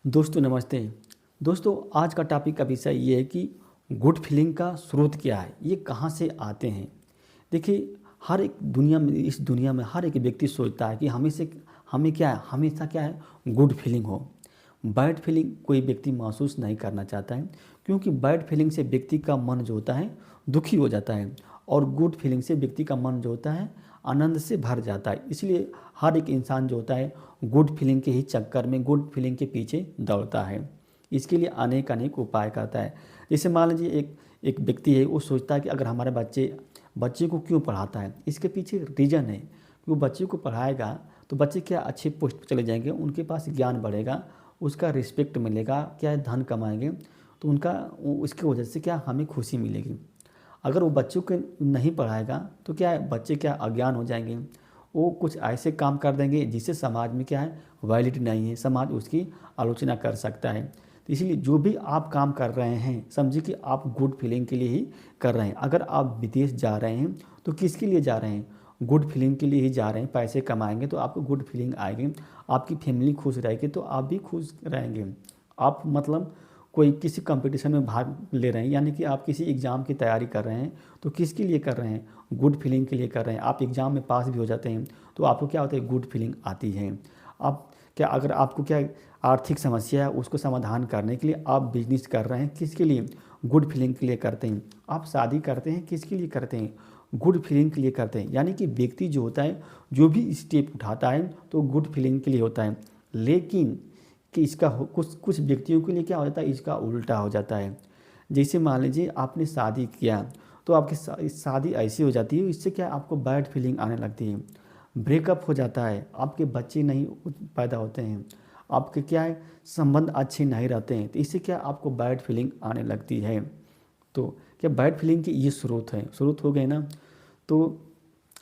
दोस्तों नमस्ते। दोस्तों आज का टॉपिक का विषय ये है कि गुड फीलिंग का स्रोत क्या है, ये कहाँ से आते हैं। देखिए हर एक दुनिया में, इस दुनिया में हर एक व्यक्ति सोचता है कि हमें क्या है, हमेशा क्या है, गुड फीलिंग हो। बैड फीलिंग कोई व्यक्ति महसूस नहीं करना चाहता है, क्योंकि बैड फीलिंग से व्यक्ति का मन जो होता है दुखी हो जाता है, और गुड फीलिंग से व्यक्ति का मन जो होता है आनंद से भर जाता है। इसलिए हर एक इंसान जो होता है गुड फीलिंग के ही चक्कर में, गुड फीलिंग के पीछे दौड़ता है। इसके लिए अनेक अनेक उपाय करता है। जैसे मान लीजिए एक एक व्यक्ति है, वो सोचता है कि अगर हमारे बच्चे को क्यों पढ़ाता है, इसके पीछे रीज़न है कि वो बच्चे को पढ़ाएगा तो बच्चे क्या अच्छे पोस्ट पर चले जाएंगे, उनके पास ज्ञान बढ़ेगा, उसका रिस्पेक्ट मिलेगा, क्या है, धन कमाएंगे, तो उसकी वजह से क्या हमें खुशी मिलेगी। अगर वो बच्चों को नहीं पढ़ाएगा तो क्या है, बच्चे क्या अज्ञान हो जाएंगे, वो कुछ ऐसे काम कर देंगे जिससे समाज में क्या है, वैलिडिटी नहीं है, समाज उसकी आलोचना कर सकता है। तो इसलिए जो भी आप काम कर रहे हैं समझिए कि आप गुड फीलिंग के लिए ही कर रहे हैं। अगर आप विदेश जा रहे हैं तो किसके लिए जा रहे हैं, गुड फीलिंग के लिए ही जा रहे हैं। पैसे कमाएंगे तो आपको गुड फीलिंग आएगी, आपकी फैमिली खुश रहेगी तो आप भी खुश रहेंगे। आप मतलब कोई किसी कंपटीशन में भाग ले रहे हैं, यानी कि आप किसी एग्ज़ाम की तैयारी कर रहे हैं तो किसके लिए कर रहे हैं, गुड फीलिंग के लिए कर रहे हैं। आप एग्ज़ाम में पास भी हो जाते हैं तो आपको क्या होता है, गुड फीलिंग आती है। आप क्या, अगर आपको क्या आर्थिक समस्या है उसको समाधान करने के लिए आप बिजनेस कर रहे हैं, किसके लिए, गुड फीलिंग के लिए करते हैं। आप शादी करते हैं, किसके लिए करते हैं, गुड फीलिंग के लिए करते हैं। यानी कि व्यक्ति जो होता है जो भी स्टेप उठाता है तो गुड फीलिंग के लिए होता है। लेकिन कि कुछ कुछ व्यक्तियों के लिए क्या हो जाता है, इसका उल्टा हो जाता है। जैसे मान लीजिए आपने शादी किया तो आपकी शादी ऐसी हो जाती है, इससे क्या आपको बैड फीलिंग आने लगती है। ब्रेकअप हो जाता है, आपके बच्चे नहीं पैदा होते हैं, आपके क्या है, संबंध अच्छे नहीं रहते हैं, तो इससे क्या आपको बैड फीलिंग आने लगती है। तो क्या बैड फीलिंग के ये स्रोत हो गए ना। तो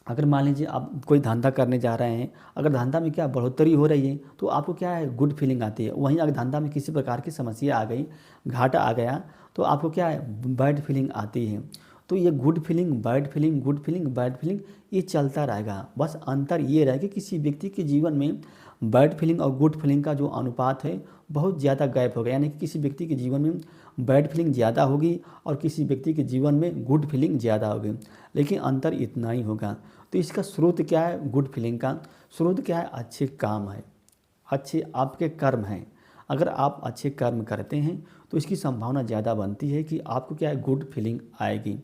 अगर मान लीजिए आप कोई धंधा करने जा रहे हैं, अगर धंधा में क्या बढ़ोतरी हो रही है तो आपको क्या है, गुड फीलिंग आती है। वहीं अगर धंधा में किसी प्रकार की समस्या आ गई, घाटा आ गया, तो आपको क्या है, बैड फीलिंग आती है। तो ये good feeling bad feeling, good feeling bad feeling, ये चलता रहेगा। बस अंतर ये रहेगा कि किसी व्यक्ति के जीवन में बैड फीलिंग और गुड फीलिंग का जो अनुपात है बहुत ज़्यादा गैप होगा, यानी कि किसी व्यक्ति के जीवन में बैड फीलिंग ज़्यादा होगी और किसी व्यक्ति के जीवन में गुड फीलिंग ज़्यादा होगी, लेकिन अंतर इतना ही होगा। तो इसका स्रोत क्या है, गुड फीलिंग का स्रोत क्या है, अच्छे काम है, अच्छे आपके कर्म हैं। अगर आप अच्छे कर्म करते हैं तो इसकी संभावना ज़्यादा बनती है कि आपको क्या है, गुड फीलिंग आएगी।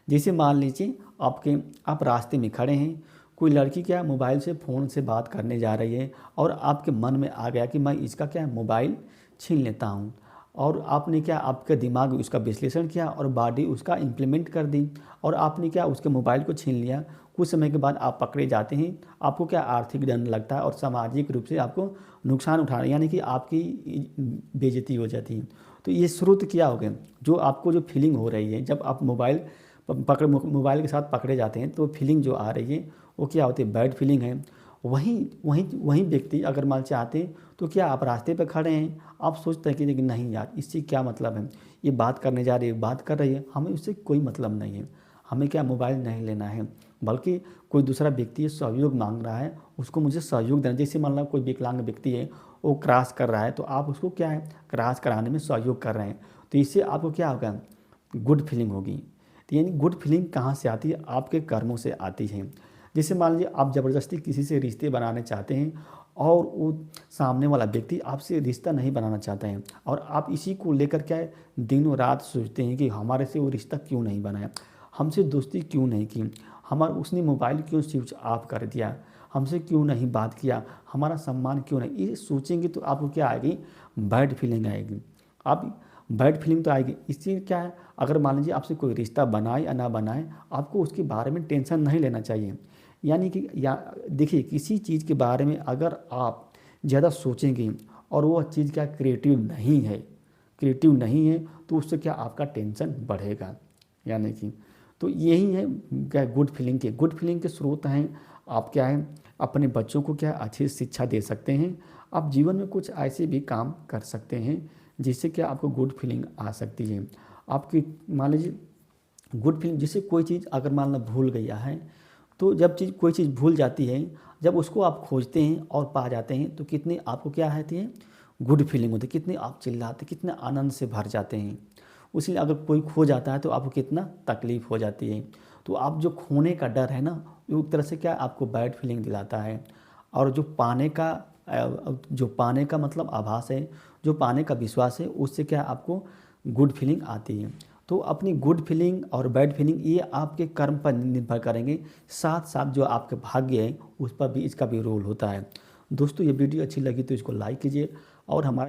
जैसे मान लीजिए आप रास्ते में खड़े हैं, कोई लड़की क्या मोबाइल से फ़ोन से बात करने जा रही है और आपके मन में आ गया कि मैं इसका क्या मोबाइल छीन लेता हूँ, और आपने क्या, आपके दिमाग में उसका विश्लेषण किया और बॉडी उसका इम्प्लीमेंट कर दी, और आपने क्या उसके मोबाइल को छीन लिया। कुछ समय के बाद आप पकड़े जाते हैं, आपको क्या आर्थिक दंड लगता है और सामाजिक रूप से आपको नुकसान उठाना, यानी कि आपकी बेइज्जती हो जाती है। तो ये स्रोत क्या हो गए, जो आपको जो फीलिंग हो रही है जब आप मोबाइल के साथ पकड़े जाते हैं तो फीलिंग जो आ रही है वो क्या होती है, बैड फीलिंग है। वहीं वहीं वहीं व्यक्ति अगर मान चाहते तो क्या, आप रास्ते पर खड़े हैं, आप सोचते हैं कि लेकिन नहीं यार, इससे क्या मतलब है, ये बात करने जा रही है, बात कर रही है, हमें उससे कोई मतलब नहीं है, हमें क्या मोबाइल नहीं लेना है, बल्कि कोई दूसरा व्यक्ति सहयोग मांग रहा है, उसको मुझे सहयोग देना। जैसे मान लो कोई विकलांग व्यक्ति है, वो क्रॉस कर रहा है तो आप उसको क्या है, क्रॉस कराने में सहयोग कर रहे हैं, तो इससे आपको क्या होगा, गुड फीलिंग होगी। तो यानी गुड फीलिंग कहाँ से आती है, आपके कर्मों से आती है। जैसे मान लीजिए आप ज़बरदस्ती किसी से रिश्ते बनाने चाहते हैं और वो सामने वाला व्यक्ति आपसे रिश्ता नहीं बनाना चाहता है, और आप इसी को लेकर क्या है, दिनों रात सोचते हैं कि हमारे से वो रिश्ता क्यों नहीं बनाया, हमसे दोस्ती क्यों नहीं की, उसने मोबाइल क्यों स्विच ऑफ कर दिया, हमसे क्यों नहीं बात किया, हमारा सम्मान क्यों नहीं, ये सोचेंगे तो आपको क्या आएगी, बैड फीलिंग आएगी। आप बैड फीलिंग तो आएगी। इससे क्या है, अगर मान लीजिए आपसे कोई रिश्ता बनाए या ना बनाए, आपको उसके बारे में टेंशन नहीं लेना चाहिए। यानी कि देखिए, किसी चीज़ के बारे में अगर आप ज़्यादा सोचेंगे और वो चीज़ क्या क्रिएटिव नहीं है तो उससे क्या आपका टेंशन बढ़ेगा। यानी कि तो यही है क्या, गुड फीलिंग के स्रोत हैं। आप क्या है, अपने बच्चों को क्या अच्छी शिक्षा दे सकते हैं, आप जीवन में कुछ ऐसे भी काम कर सकते हैं जिससे क्या आपको गुड फीलिंग आ सकती है। आपकी मान लीजिए गुड फीलिंग, जैसे कोई चीज़ अगर मान लो भूल गया है, तो जब कोई चीज़ भूल जाती है, जब उसको आप खोजते हैं और पा जाते हैं तो कितनी आपको क्या आती है, गुड फीलिंग होती है, कितने आप चिल्लाते, कितने आनंद से भर जाते हैं। उसी अगर कोई खो जाता है तो आपको कितना तकलीफ़ हो जाती है। तो आप जो खोने का डर है ना, वो एक तरह से क्या आपको बैड फीलिंग दिलाता है। और जो पाने का मतलब आभास है, जो पाने का विश्वास है, उससे क्या आपको गुड फीलिंग आती है। तो अपनी गुड फीलिंग और बैड फीलिंग ये आपके कर्म पर निर्भर करेंगे, साथ साथ जो आपके भाग्य है उस पर भी इसका भी रोल होता है। दोस्तों ये वीडियो अच्छी लगी तो इसको लाइक कीजिए और हमारे